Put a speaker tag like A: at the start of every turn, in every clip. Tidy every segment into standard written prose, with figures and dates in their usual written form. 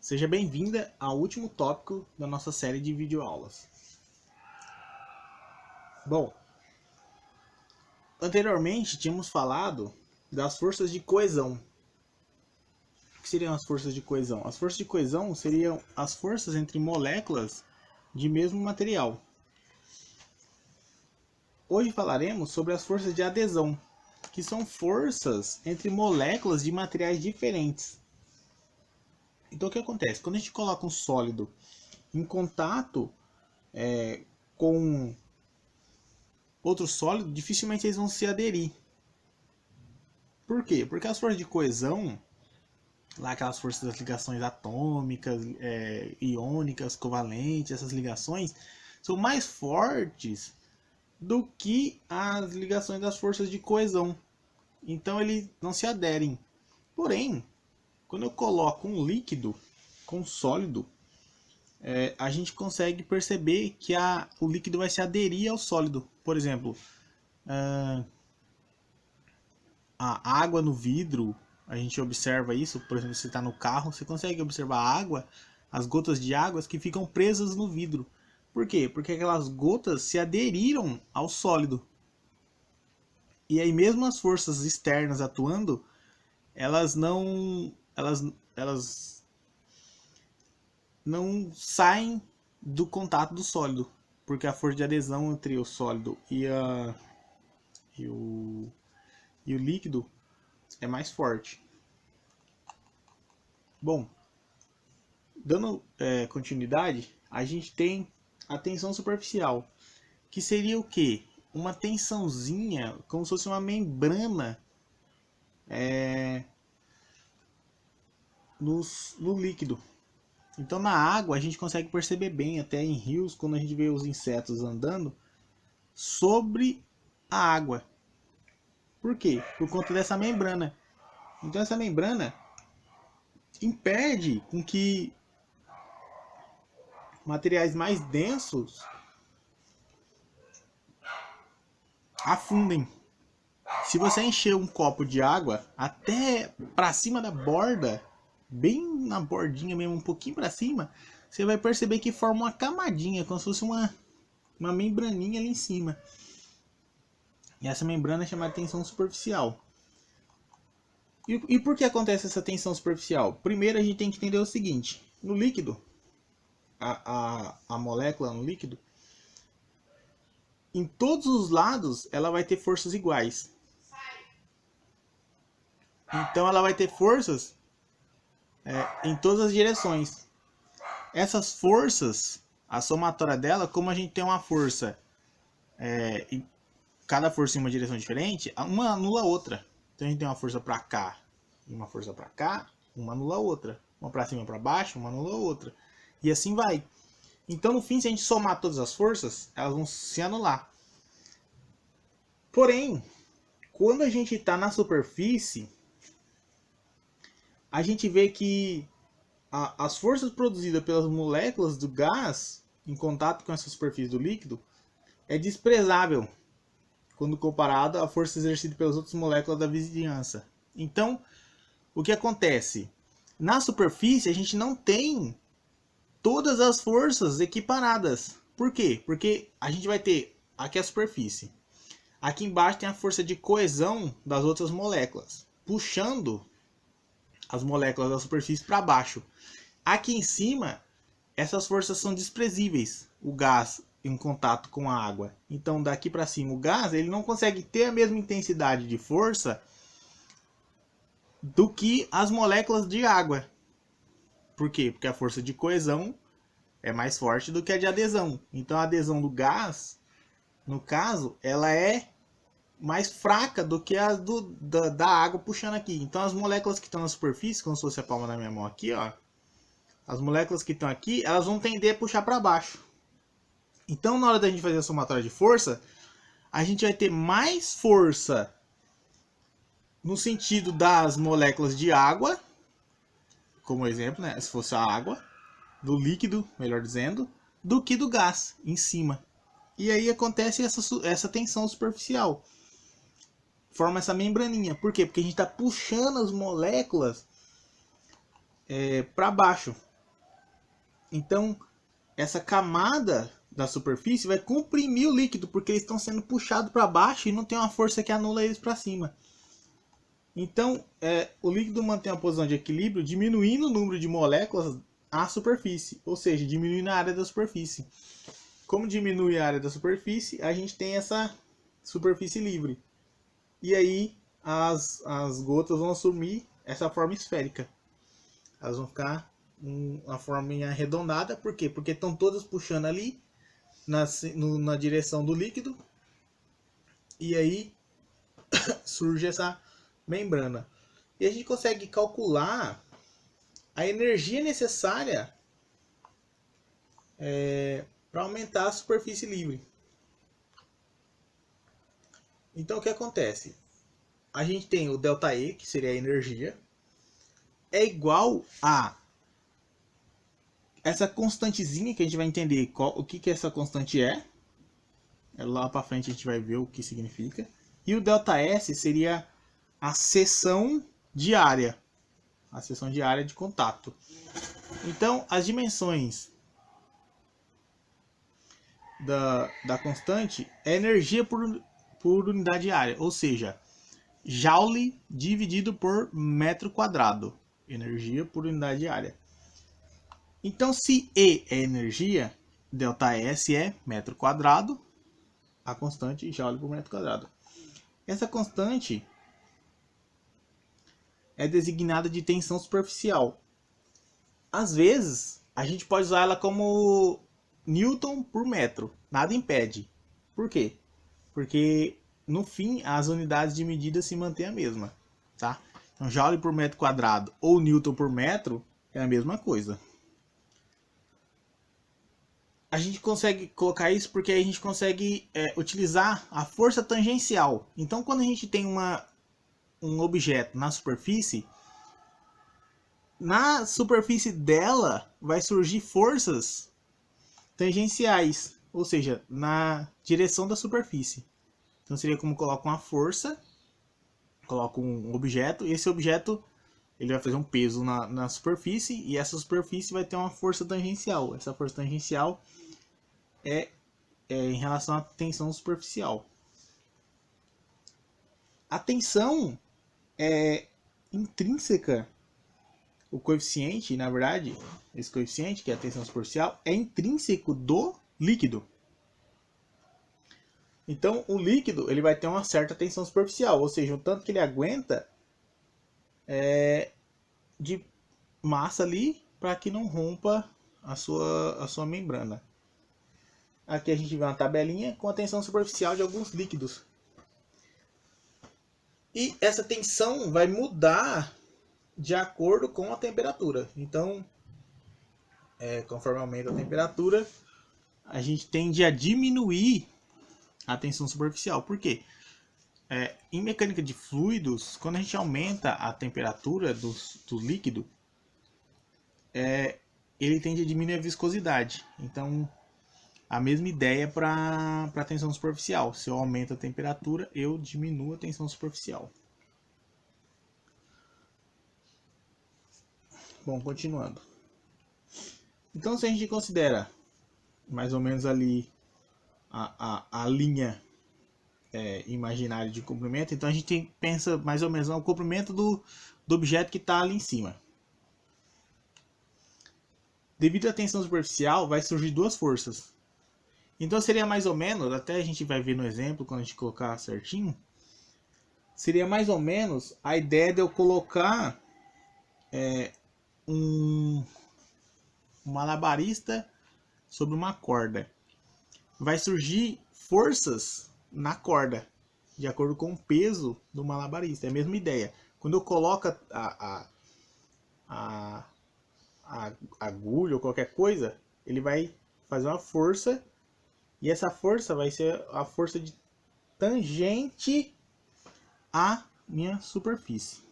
A: Seja bem-vinda ao último tópico da nossa série de videoaulas. Bom, anteriormente tínhamos falado das forças de coesão. O que seriam as forças de coesão? As forças de coesão seriam as forças entre moléculas de mesmo material. Hoje falaremos sobre as forças de adesão, que são forças entre moléculas de materiais diferentes. Então o que acontece? Quando a gente coloca um sólido em contato com outro sólido, dificilmente eles vão se aderir. Por quê? Porque as forças de coesão, lá aquelas forças das ligações atômicas, iônicas, covalentes, essas ligações, são mais fortes do que as ligações das forças de coesão. Então eles não se aderem. Porém, quando eu coloco um líquido com um sólido, a gente consegue perceber que o líquido vai se aderir ao sólido. Por exemplo, a água no vidro, a gente observa isso. Por exemplo, se você está no carro, você consegue observar a água, as gotas de água que ficam presas no vidro. Por quê? Porque aquelas gotas se aderiram ao sólido. E aí mesmo as forças externas atuando, elas não saem do contato do sólido, porque a força de adesão entre o sólido e o líquido é mais forte. Bom, dando continuidade, a gente tem a tensão superficial, que seria o quê? Uma tensãozinha, como se fosse uma membrana no líquido. Então na água a gente consegue perceber bem, até em rios, quando a gente vê os insetos andando sobre a água. Por quê? Por conta dessa membrana. Então essa membrana impede com que materiais mais densos afundem. Se você encher um copo de água até para cima da borda, bem na bordinha mesmo, um pouquinho para cima, você vai perceber que forma uma camadinha, como se fosse uma membraninha ali em cima. E essa membrana é chamada de tensão superficial. E por que acontece essa tensão superficial? Primeiro a gente tem que entender o seguinte: no líquido, a molécula no líquido, em todos os lados ela vai ter forças iguais. Então ela vai ter forças em todas as direções. Essas forças, a somatória dela, como a gente tem uma força, cada força em uma direção diferente, uma anula a outra. Então a gente tem uma força para cá e uma força para cá, uma anula a outra. Uma para cima e para baixo, uma anula a outra. E assim vai. Então no fim, se a gente somar todas as forças, elas vão se anular. Porém, quando a gente está na superfície, a gente vê que as forças produzidas pelas moléculas do gás em contato com essa superfície do líquido é desprezável quando comparado à força exercida pelas outras moléculas da vizinhança. Então, o que acontece? Na superfície, a gente não tem todas as forças equiparadas. Por quê? Porque a gente vai ter aqui a superfície. Aqui embaixo tem a força de coesão das outras moléculas, puxando as moléculas da superfície para baixo. Aqui em cima, essas forças são desprezíveis. O gás em contato com a água. Então daqui para cima o gás ele não consegue ter a mesma intensidade de força do que as moléculas de água. Por quê? Porque a força de coesão é mais forte do que a de adesão. Então a adesão do gás, no caso, ela é mais fraca do que a da água puxando aqui. Então as moléculas que estão na superfície, como se fosse a palma da minha mão aqui, ó, as moléculas que estão aqui, elas vão tender a puxar para baixo. Então, na hora da gente fazer a somatória de força, a gente vai ter mais força no sentido das moléculas de água, como exemplo, né? Se fosse a água, do líquido, melhor dizendo, do que do gás em cima. E aí acontece essa tensão superficial. Forma essa membraninha. Por quê? Porque a gente está puxando as moléculas para baixo. Então, essa camada da superfície vai comprimir o líquido, porque eles estão sendo puxados para baixo e não tem uma força que anula eles para cima. Então, o líquido mantém a posição de equilíbrio diminuindo o número de moléculas à superfície, ou seja, diminuindo a área da superfície. Como diminui a área da superfície, a gente tem essa superfície livre. E aí as gotas vão assumir essa forma esférica. Elas vão ficar uma forma arredondada. Por quê? Porque estão todas puxando ali na direção do líquido. E aí surge essa membrana. E a gente consegue calcular a energia necessária para aumentar a superfície livre. Então o que acontece? A gente tem o ΔE, que seria a energia, é igual a essa constantezinha que a gente vai entender o que essa constante é. Lá para frente a gente vai ver o que significa. E o ΔS seria a seção de área. A seção de área de contato. Então, as dimensões da constante é energia por unidade de área. Ou seja, Joule dividido por metro quadrado. Energia por unidade de área. Então, se E é energia, ΔS é metro quadrado. A constante Joule por metro quadrado. Essa constante é designada de tensão superficial. Às vezes, a gente pode usar ela como Newton por metro. Nada impede. Por quê? Porque, no fim, as unidades de medida se mantêm a mesma. Tá? Então, Joule por metro quadrado ou Newton por metro é a mesma coisa. A gente consegue colocar isso porque a gente consegue utilizar a força tangencial. Então, quando a gente tem um objeto na superfície dela vai surgir forças tangenciais, ou seja, na direção da superfície. Então, seria como colocar uma força, coloca um objeto, e esse objeto ele vai fazer um peso na superfície, e essa superfície vai ter uma força tangencial. Essa força tangencial é em relação à tensão superficial. A tensão é intrínseca. O coeficiente, na verdade, esse coeficiente, que é a tensão superficial, é intrínseco do líquido. Então, o líquido ele vai ter uma certa tensão superficial, ou seja, o tanto que ele aguenta de massa ali para que não rompa a sua membrana. Aqui a gente vê uma tabelinha com a tensão superficial de alguns líquidos. E essa tensão vai mudar de acordo com a temperatura. Então, conforme aumenta a temperatura, a gente tende a diminuir a tensão superficial. Por quê? Em mecânica de fluidos, quando a gente aumenta a temperatura do líquido, ele tende a diminuir a viscosidade. Então, a mesma ideia para a tensão superficial. Se eu aumento a temperatura, eu diminuo a tensão superficial. Bom, continuando. Então, se a gente considera mais ou menos ali a linha imaginária de comprimento, então a gente pensa mais ou menos no comprimento do objeto que está ali em cima. Devido à tensão superficial, vai surgir duas forças. Então seria mais ou menos, até a gente vai ver no exemplo, quando a gente colocar certinho, seria mais ou menos a ideia de eu colocar um malabarista sobre uma corda. Vai surgir forças na corda, de acordo com o peso do malabarista. É a mesma ideia. Quando eu coloco a agulha ou qualquer coisa, ele vai fazer uma força, e essa força vai ser a força de tangente à minha superfície.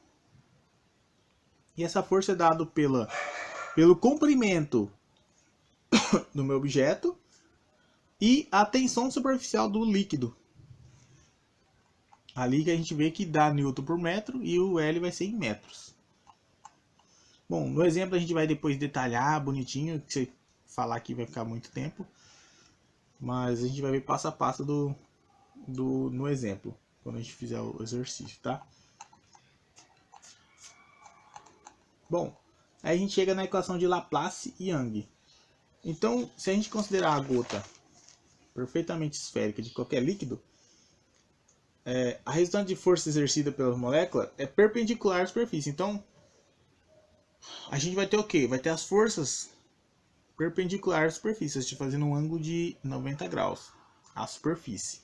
A: E essa força é dada pelo comprimento do meu objeto e a tensão superficial do líquido. Ali que a gente vê que dá Newton por metro e o L vai ser em metros. Bom, no exemplo a gente vai depois detalhar bonitinho, que você falar aqui vai ficar muito tempo, mas a gente vai ver passo a passo no exemplo, quando a gente fizer o exercício, tá? Bom, aí a gente chega na equação de Laplace-Young. Então, se a gente considerar a gota perfeitamente esférica de qualquer líquido, a resultante de força exercida pela molécula é perpendicular à superfície. Então, a gente vai ter o quê? Vai ter as forças perpendiculares à superfície, a gente fazendo um ângulo de 90 graus à superfície.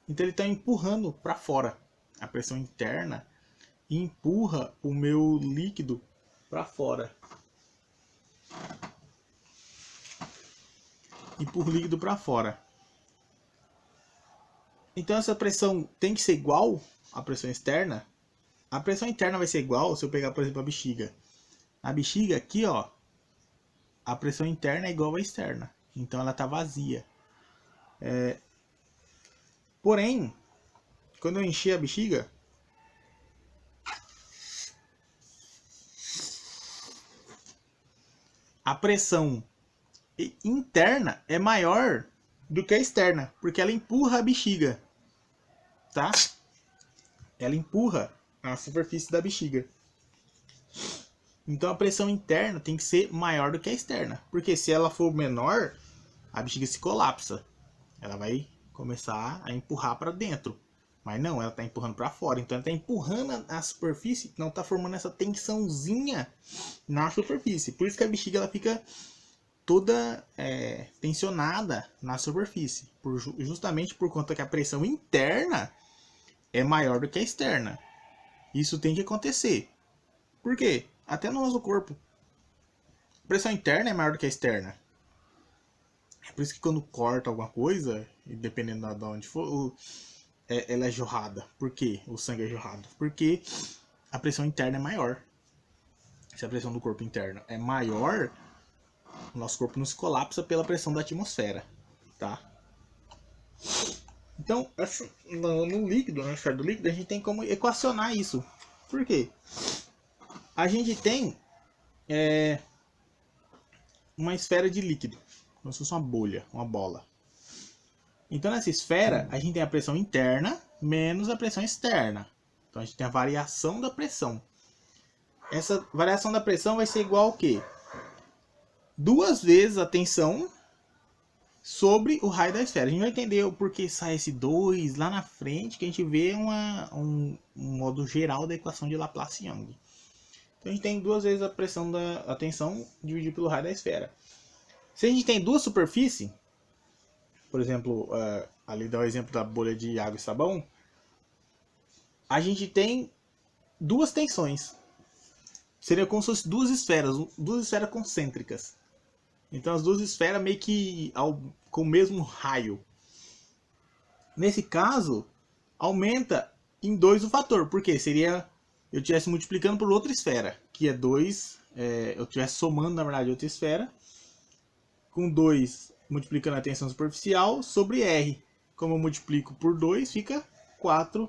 A: Então, ele está empurrando para fora. A pressão interna empurra o meu líquido para fora. Empurra o líquido para fora. Então essa pressão tem que ser igual à pressão externa. A pressão interna vai ser igual se eu pegar, por exemplo, a bexiga. A bexiga aqui, ó, a pressão interna é igual à externa. Então ela está vazia. Porém, quando eu encher a bexiga, a pressão interna é maior do que a externa, porque ela empurra a bexiga, tá? Ela empurra a superfície da bexiga. Então a pressão interna tem que ser maior do que a externa, porque se ela for menor, a bexiga se colapsa. Ela vai começar a empurrar para dentro. Mas não, ela está empurrando para fora. Então ela está empurrando a superfície, não está formando essa tensãozinha na superfície. Por isso que a bexiga ela fica toda tensionada na superfície. Justamente por conta que a pressão interna é maior do que a externa. Isso tem que acontecer. Por quê? Até no nosso corpo. A pressão interna é maior do que a externa. É por isso que quando corta alguma coisa, e dependendo de onde for, ela é jorrada. Por quê? O sangue é jorrado. Porque a pressão interna é maior. Se a pressão do corpo interno é maior, o nosso corpo não se colapsa pela pressão da atmosfera, tá? Então, no líquido, na esfera do líquido, a gente tem como equacionar isso. Por quê? A gente tem uma esfera de líquido, como se fosse uma bolha, uma bola. Então, nessa esfera, a gente tem a pressão interna menos a pressão externa. Então, a gente tem a variação da pressão. Essa variação da pressão vai ser igual ao quê? 2 vezes a tensão sobre o raio da esfera. A gente vai entender o porquê sai esse 2 lá na frente, que a gente vê um modo geral da equação de Laplace-Young. Então a gente tem 2 vezes a pressão da tensão dividido pelo raio da esfera. Se a gente tem 2 superfícies, por exemplo, ali dá o exemplo da bolha de água e sabão, a gente tem 2 tensões. Seria como se fossem 2 esferas concêntricas. Então as 2 esferas meio que com o mesmo raio. Nesse caso, aumenta em 2 o fator. Porque seria eu estivesse multiplicando por outra esfera, que é 2. Eu estivesse somando, na verdade, outra esfera. Com 2 multiplicando a tensão superficial sobre R. Como eu multiplico por 2, fica 4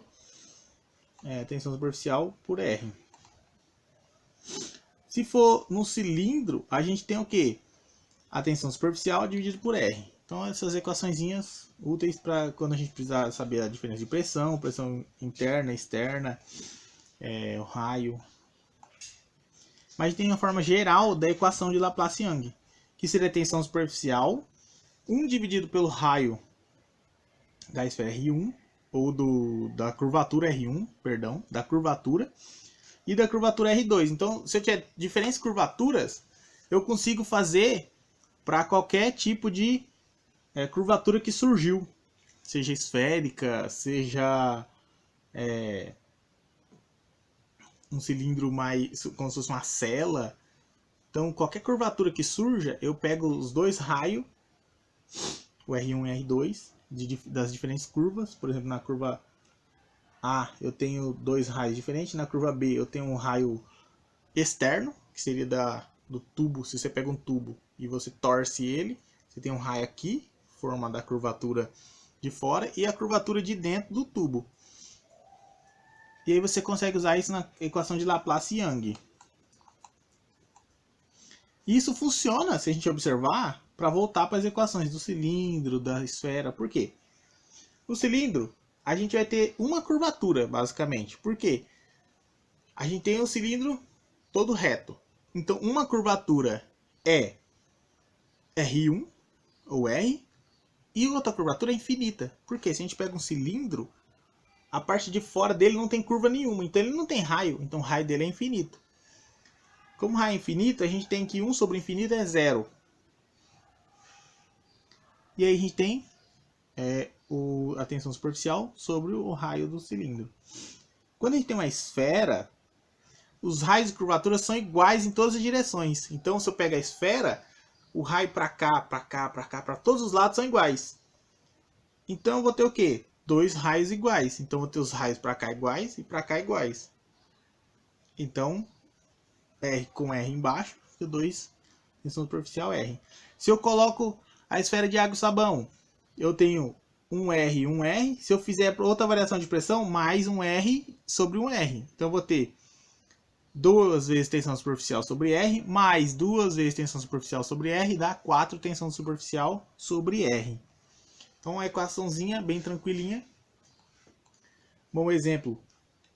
A: tensão superficial por R. Se for no cilindro, a gente tem o quê? A tensão superficial dividido por R. Então essas equaçõezinhas úteis para quando a gente precisar saber a diferença de pressão, pressão interna, externa, o raio. Mas tem a forma geral da equação de Laplace-Young, que seria a tensão superficial, 1 dividido pelo raio da esfera R1, ou da curvatura R1, perdão, da curvatura, e da curvatura R2. Então, se eu tiver diferentes curvaturas, eu consigo fazer para qualquer tipo de curvatura que surgiu, seja esférica, seja um cilindro mais como se fosse uma cela. Então, qualquer curvatura que surja, eu pego os 2 raios, o R1 e R2, das diferentes curvas. Por exemplo, na curva A eu tenho 2 raios diferentes, na curva B eu tenho um raio externo, que seria do tubo. Se você pega um tubo e você torce ele, você tem um raio aqui, forma da curvatura de fora, e a curvatura de dentro do tubo. E aí você consegue usar isso na equação de Laplace-Young. E isso funciona, se a gente observar, para voltar para as equações do cilindro, da esfera. Por quê? No cilindro, a gente vai ter uma curvatura, basicamente. Por quê? A gente tem o cilindro todo reto. Então, uma curvatura é R1, ou R, e outra curvatura é infinita. Por quê? Se a gente pega um cilindro, a parte de fora dele não tem curva nenhuma. Então, ele não tem raio. Então, o raio dele é infinito. Como raio é infinito, a gente tem que 1 sobre infinito é 0. E aí a gente tem a tensão superficial sobre o raio do cilindro. Quando a gente tem uma esfera, os raios de curvatura são iguais em todas as direções. Então, se eu pego a esfera, o raio para cá, para cá, para cá, para todos os lados são iguais. Então, eu vou ter o quê? 2 raios iguais. Então, eu vou ter os raios para cá iguais e para cá iguais. Então, R com R embaixo, fica 2, tensão superficial R. Se eu coloco a esfera de água e sabão, eu tenho 1R e 1R. Se eu fizer outra variação de pressão, mais 1R sobre 1R. Então, eu vou ter 2 vezes tensão superficial sobre R, mais 2 vezes tensão superficial sobre R, dá 4 tensão superficial sobre R. Então, uma equaçãozinha bem tranquilinha. Bom exemplo,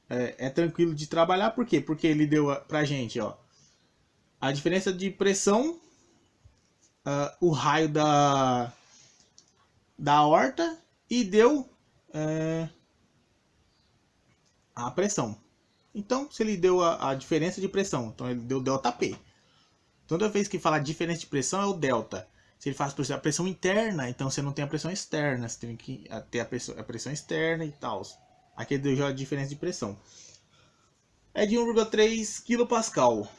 A: é tranquilo de trabalhar, por quê? Porque ele deu pra gente, ó, a diferença de pressão, o raio da aorta e deu a pressão. Então, se ele deu a diferença de pressão, então ele deu ΔP. Toda vez que fala diferença de pressão é o delta. Se ele faz a pressão interna, então você não tem a pressão externa, você tem que ter a pressão externa e tal. Aqui ele deu já a diferença de pressão. É de 1,3 kPa.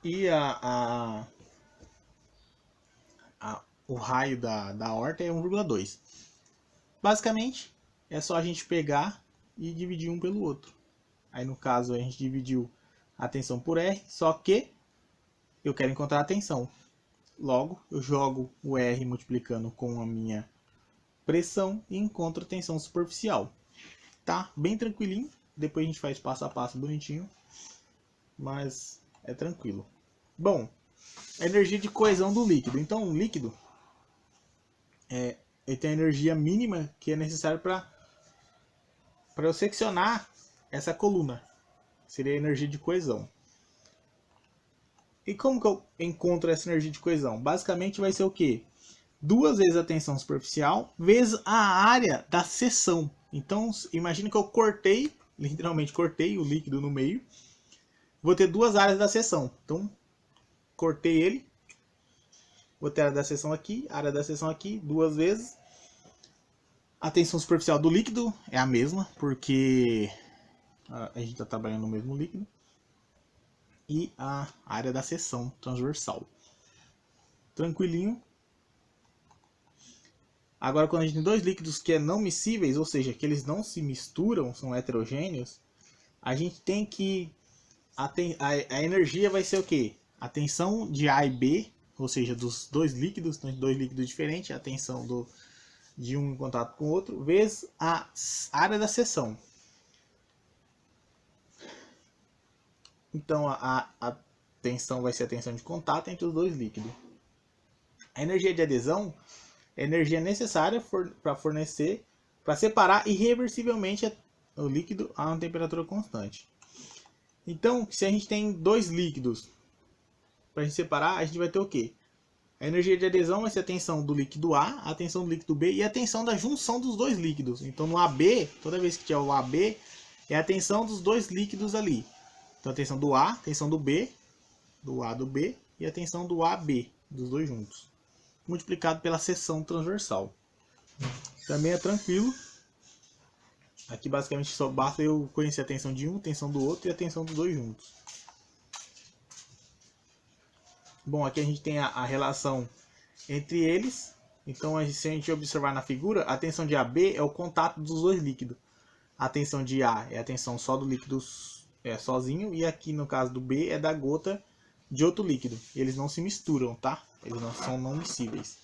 A: E o raio da aorta é 1,2. Basicamente, é só a gente pegar e dividir um pelo outro. Aí no caso a gente dividiu a tensão por R, só que eu quero encontrar a tensão. Logo, eu jogo o R multiplicando com a minha pressão e encontro a tensão superficial. Tá? Bem tranquilinho. Depois a gente faz passo a passo bonitinho. Mas é tranquilo. Bom, a energia de coesão do líquido. Então, o líquido ele tem a energia mínima que é necessária para eu seccionar essa coluna. Seria a energia de coesão. E como que eu encontro essa energia de coesão? Basicamente vai ser o quê? 2 vezes a tensão superficial vezes a área da seção. Então, imagine que eu cortei, literalmente cortei o líquido no meio. Vou ter 2 áreas da seção. Então, cortei ele. Vou ter a área da seção aqui, 2 vezes. A tensão superficial do líquido é a mesma, porque a gente está trabalhando no mesmo líquido. E a área da seção transversal. Tranquilinho. Agora, quando a gente tem 2 líquidos que não miscíveis, ou seja, que eles não se misturam, são heterogêneos, a gente tem que... A energia vai ser o quê? A tensão de A e B, ou seja, dos 2 líquidos, então 2 líquidos diferentes, a tensão de um em contato com o outro, vezes a área da seção. Então, a tensão vai ser a tensão de contato entre os 2 líquidos. A energia de adesão é a energia necessária para fornecer, para separar irreversivelmente o líquido a uma temperatura constante. Então, se a gente tem 2 líquidos, para a gente separar, a gente vai ter o quê? A energia de adesão vai ser a tensão do líquido A, a tensão do líquido B e a tensão da junção dos 2 líquidos. Então, no AB, toda vez que tiver o AB, é a tensão dos 2 líquidos ali. Então, a tensão do A, a tensão do B, do A do B, e a tensão do AB, dos 2 juntos. Multiplicado pela seção transversal. Também é tranquilo. Aqui, basicamente, só basta eu conhecer a tensão de um, a tensão do outro e a tensão dos 2 juntos. Bom, aqui a gente tem a relação entre eles. Então, se a gente observar na figura, a tensão de AB é o contato dos 2 líquidos. A tensão de A é a tensão só do líquido sozinho, e aqui no caso do B é da gota de outro líquido. Eles não se misturam, tá? Eles não são não miscíveis.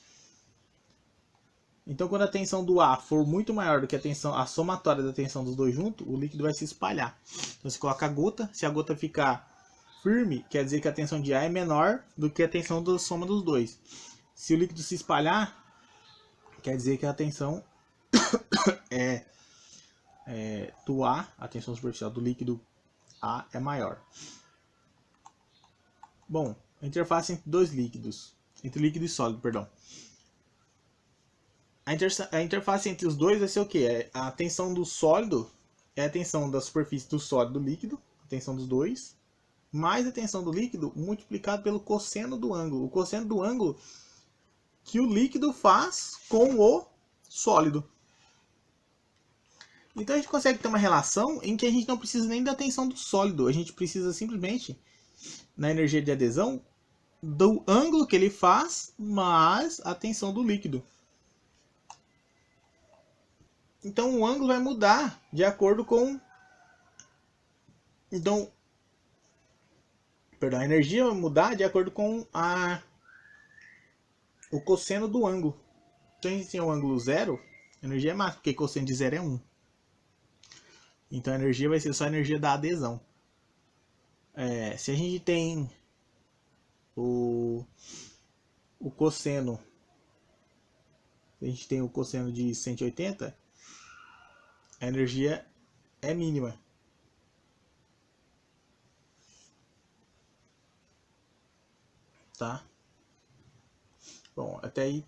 A: Então, quando a tensão do A for muito maior do que a somatória da tensão dos 2 juntos, o líquido vai se espalhar. Então, você coloca a gota, se a gota ficar firme, quer dizer que a tensão de A é menor do que a tensão da soma dos dois. Se o líquido se espalhar, quer dizer que a tensão do A, a tensão superficial do líquido A é maior. Bom, a interface entre dois líquidos, entre líquido e sólido, perdão. A interface entre os dois vai ser o quê? A tensão do sólido é a tensão da superfície do sólido e do líquido, a tensão dos dois, mais a tensão do líquido multiplicado pelo cosseno do ângulo. O cosseno do ângulo que o líquido faz com o sólido. Então a gente consegue ter uma relação em que a gente não precisa nem da tensão do sólido. A gente precisa simplesmente, na energia de adesão, do ângulo que ele faz, mais a tensão do líquido. Então o ângulo vai mudar de acordo com... Então, a energia vai mudar de acordo com o cosseno do ângulo. Então a gente tem o ângulo zero, a energia é máxima, porque cosseno de zero é 1. Então a energia vai ser só a energia da adesão. Se a gente tem o cosseno, a gente tem o cosseno de 180, a energia é mínima. Tá? Bom, até aí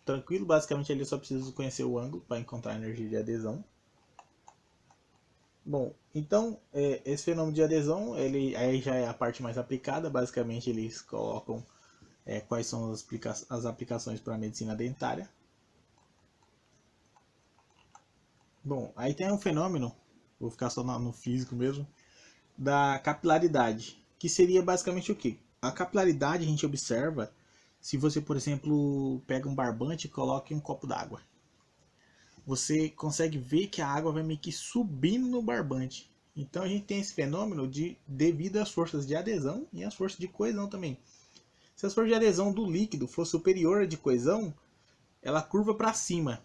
A: tranquilo. Basicamente ali eu só preciso conhecer o ângulo para encontrar a energia de adesão. Bom, então esse fenômeno de adesão, aí já é a parte mais aplicada. Basicamente eles colocam quais são as aplicações para a medicina dentária. Bom, aí tem um fenômeno, vou ficar só no físico mesmo, da capilaridade, que seria basicamente o quê? A capilaridade a gente observa se você, por exemplo, pega um barbante e coloca em um copo d'água. Você consegue ver que a água vai meio que subindo no barbante. Então a gente tem esse fenômeno devido às forças de adesão e às forças de coesão também. Se as forças de adesão do líquido for superior à de coesão, ela curva para cima.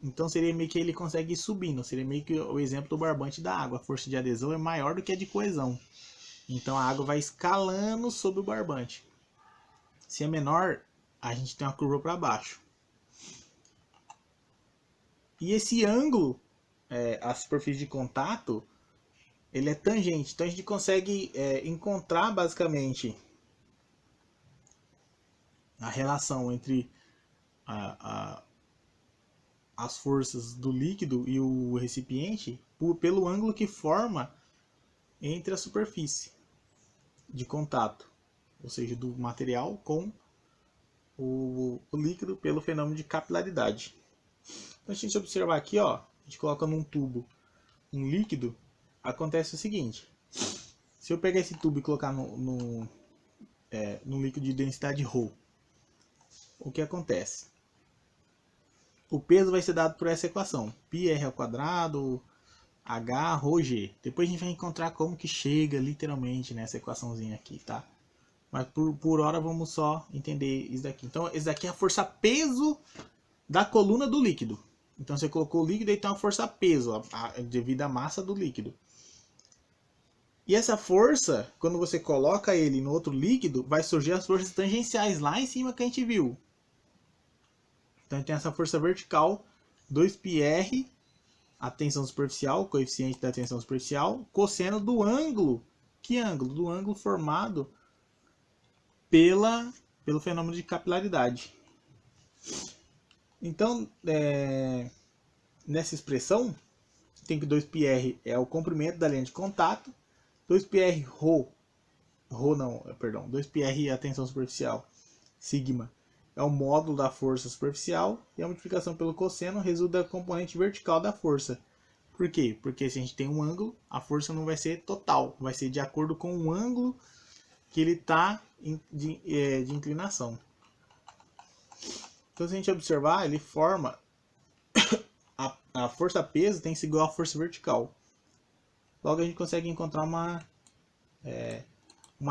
A: Então seria meio que ele consegue ir subindo. Seria meio que o exemplo do barbante da água. A força de adesão é maior do que a de coesão. Então a água vai escalando sobre o barbante. Se é menor, a gente tem uma curva para baixo. E esse ângulo, a superfície de contato, ele é tangente. Então a gente consegue encontrar basicamente a relação entre as forças do líquido e o recipiente pelo ângulo que forma entre a superfície de contato, ou seja, do material com o líquido, pelo fenômeno de capilaridade. Então, se a gente observar aqui, ó, a gente coloca num tubo um líquido, acontece o seguinte: se eu pegar esse tubo e colocar no líquido de densidade ρ, o que acontece? O peso vai ser dado por essa equação, πr², h ρg. Depois a gente vai encontrar como que chega literalmente nessa equaçãozinha aqui, tá? Mas por hora vamos só entender isso daqui. Então, esse daqui é a força peso da coluna do líquido. Então, você colocou o líquido e tem uma força peso devido à massa do líquido. E essa força, quando você coloca ele no outro líquido, vai surgir as forças tangenciais lá em cima que a gente viu. Então, tem essa força vertical, 2πr, a tensão superficial, o coeficiente da tensão superficial, cosseno do ângulo. Que ângulo? Do ângulo formado pelo fenômeno de capilaridade. Então, nessa expressão, tem que 2πr é o comprimento da linha de contato, 2πr ρ, 2πr é a tensão superficial, sigma, é o módulo da força superficial, e a multiplicação pelo cosseno resulta da componente vertical da força. Por quê? Porque se a gente tem um ângulo, a força não vai ser total, vai ser de acordo com o ângulo que ele está de inclinação. Então, se a gente observar, ele forma a força peso tem que ser igual à força vertical. Logo a gente consegue encontrar uma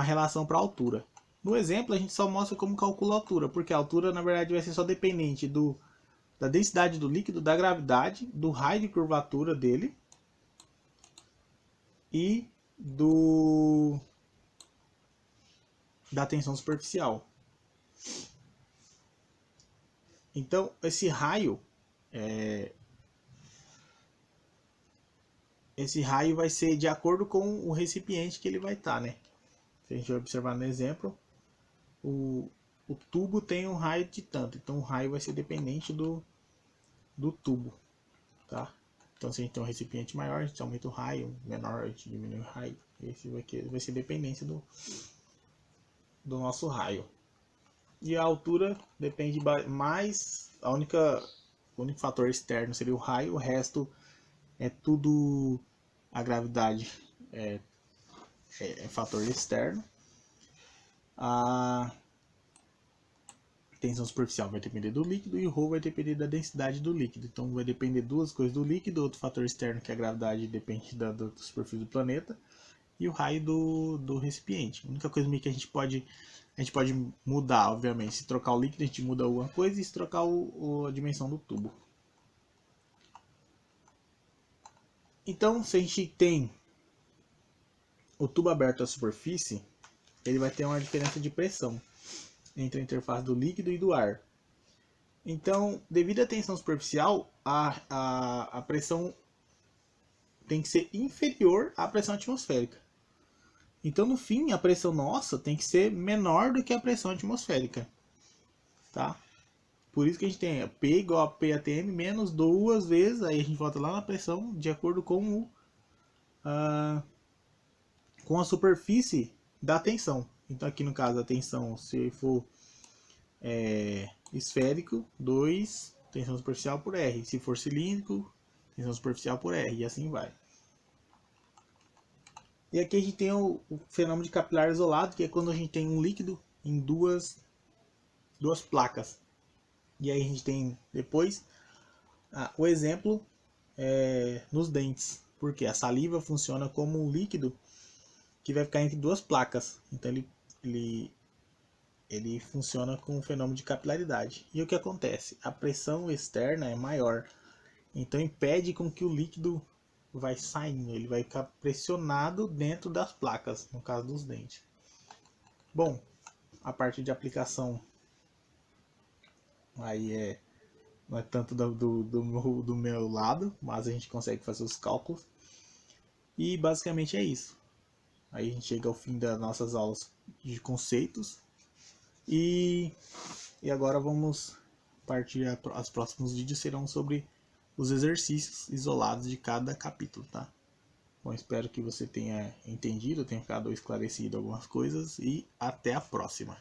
A: relação para a altura. No exemplo, a gente só mostra como calcula a altura, porque a altura, na verdade, vai ser só dependente da densidade do líquido, da gravidade, do raio de curvatura dele e da tensão superficial. Então, esse raio vai ser de acordo com o recipiente que ele vai estar, né? Se a gente observar no exemplo, o tubo tem um raio de tanto, então o raio vai ser dependente do tubo, tá? Então, se a gente tem um recipiente maior, a gente aumenta o raio, menor a gente diminui o raio. Esse vai ser dependência do nosso raio. E a altura depende mais, o único fator externo seria o raio, o resto é tudo, a gravidade é fator externo. A tensão superficial vai depender do líquido e o ρ vai depender da densidade do líquido. Então vai depender duas coisas do líquido, outro fator externo que é a gravidade depende da superfície do planeta e o raio do recipiente. A única coisa que a gente pode mudar, obviamente, se trocar o líquido a gente muda alguma coisa e se trocar a dimensão do tubo. Então, se a gente tem o tubo aberto à superfície, ele vai ter uma diferença de pressão entre a interface do líquido e do ar. Então, devido à tensão superficial, a pressão tem que ser inferior à pressão atmosférica. Então, no fim, a pressão nossa tem que ser menor do que a pressão atmosférica. Tá? Por isso que a gente tem P igual a P ATM menos 2 vezes, aí a gente volta lá na pressão de acordo com a superfície da tensão. Então aqui no caso a tensão, se for esférico, 2 tensão superficial por R. Se for cilíndrico, tensão superficial por R, e assim vai. E aqui a gente tem o fenômeno de capilar isolado, que é quando a gente tem um líquido em duas placas. E aí a gente tem depois o exemplo nos dentes, porque a saliva funciona como um líquido que vai ficar entre duas placas. Então ele funciona com o fenômeno de capilaridade. E o que acontece? A pressão externa é maior, então impede com que o líquido vai saindo, ele vai ficar pressionado dentro das placas, no caso dos dentes. Bom, a parte de aplicação aí não é tanto do meu lado, mas a gente consegue fazer os cálculos. E basicamente é isso. Aí a gente chega ao fim das nossas aulas de conceitos. E agora vamos partir, os próximos vídeos serão sobre os exercícios isolados de cada capítulo, tá? Bom, espero que você tenha entendido, tenha ficado esclarecido algumas coisas e até a próxima.